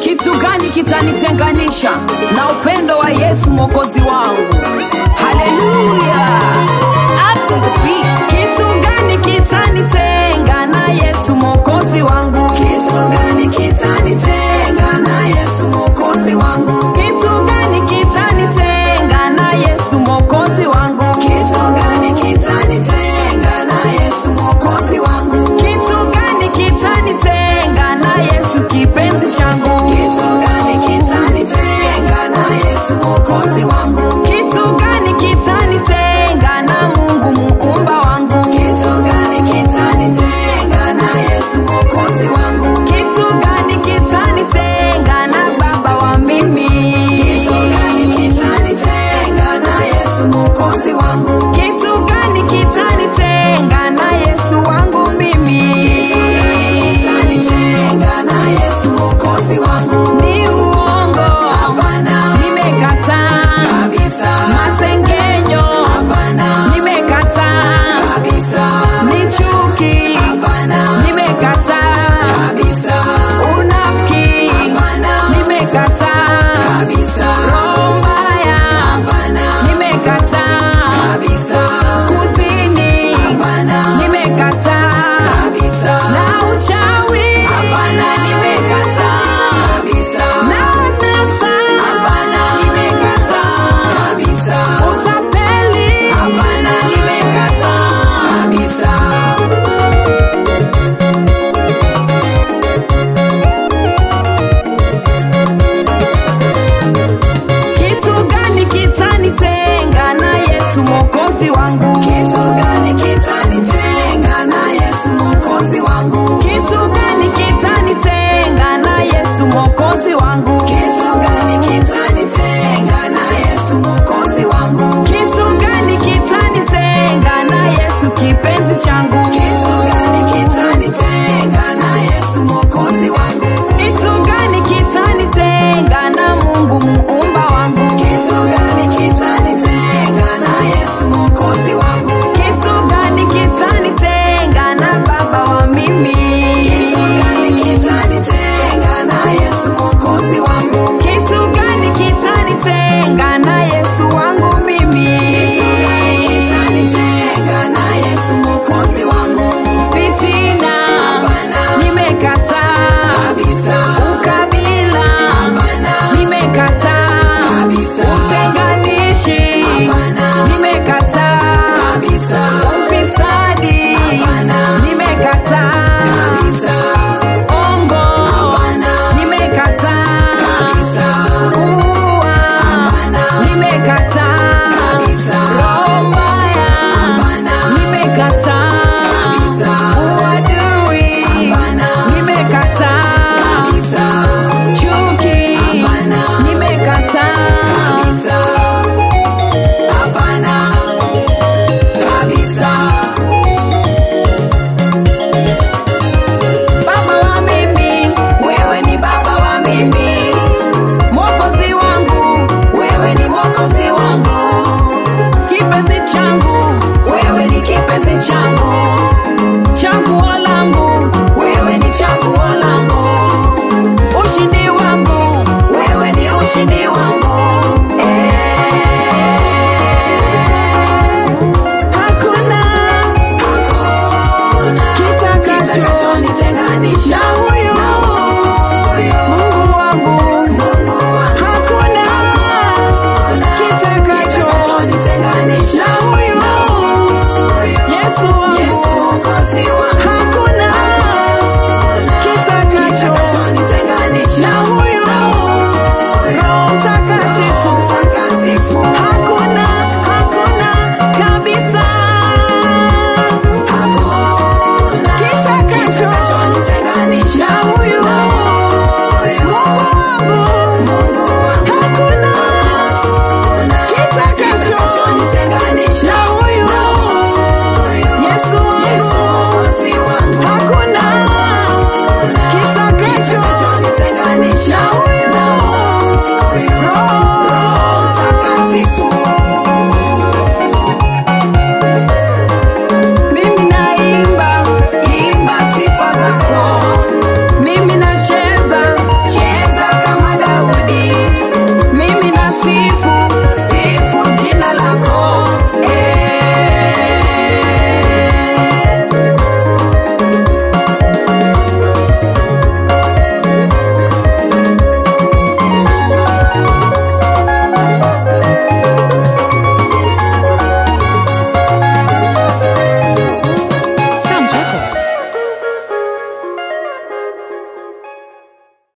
Kitu gani kitanitenganisha na upendo wa Yesu Mwokozi wangu? Haleluya. Up on the beat. Kitu gani kitanitenga na Yesu Mwokozi wangu? Kitu gani kitanitenga na Yesu Mwokozi wangu? Kitu gani kitanitenga na Yesu Mwokozi wangu? Kitu gani kitanitenga na Yesu Mwokozi wangu? Kitu gani kitanitenga na Yesu kipenzi changu? Kitu gani kitanitenga na Yesu Mwokozi wangu? Kitu gani kitanitenga na Mungu muumba wangu? Kitu gani kitanitenga na Yesu Mwokozi wangu? Kitu gani kitanitenga na Baba wa mimi? Kitu gani kitanitenga na Yesu Mwokozi wangu? Kitu gani kitanitenga na Yesu wangu mimi? Kitu gani kitanitenga na Yesu Mwokozi wangu? Ni uongo, hapana, nimekataa kabisa. Masengenyo, hapana, nimekataa kabisa. Ni chuki, hapana, nimekataa kabisa. Unafiki, hapana, nimekataa kabisa. Roho mbaya, hapana, nimekataa kabisa. Kuzini, hapana, nimekataa kabisa. Na uchawi, hapana, nimekataa kabisa. Na nasa, hapana, nimekataa kabisa. Utapeli, hapana, nimekataa kabisa. Kitu gani kitanitenga na Yesu Mwokozi wangu? Kitu gani kitanitenga na Yesu Mwokozi wangu? Kitu gani kitanitenga na Yesu Mwokozi wangu? Kitu gani kitanitenga na Yesu Mwokozi wangu? Kitu gani kitanitenga na Yesu kipenzi changu? Kitu gani kitanitenga na Yesu Mwokozi wangu? Kitu gani kitanitenga na Mungu muumba wangu? Kitu gani kitanitenga na Yesu Mwokozi wangu? Kitu gani kitanitenga na Baba wa mimi? Kitu gani kitanitenga na Yesu Mwokozi wangu? Kitu gani kitanitenga na Yesu wangu mimi? Kitu gani kitanitenga na Yesu Mwokozi wangu? Fitina, hapana, nimekataa kabisa. Ukabila, hapana, nimekataa kabisa. Utenganishi, hapana, nimekataa kabisa. Ufisadi, hapana, nimekataa kabisa. Ongo, hapana, nimekataa kabisa. Uwa, hapana, nimekataa kabisa. Roho mbaya, hapana, nimekataa kabisa. Uadui, hapana, nimekataa kabisa. Chuki, hapana, nimekataa kabisa. Hapana kabisa. Baba wa mimi, wewe ni Baba wa mimi. Mwokozi wangu, wewe ni Mwokozi wangu. Kipenzi changu, wewe ni kipenzi changu. Chaguo langu, wewe ni chaguo langu. Ushindi wangu, wewe ni ushindi wangu. Hakuna kitakachonitenganisha na huyo Mungu wangu. Hakuna kitakachonitenganisha na huyo Yesu wangu. Hakuna kitakachonitenganisha na huyo Roho Mtakatifu. Hakuna kabisa. Hakuna kitakachonitenganisha na huyo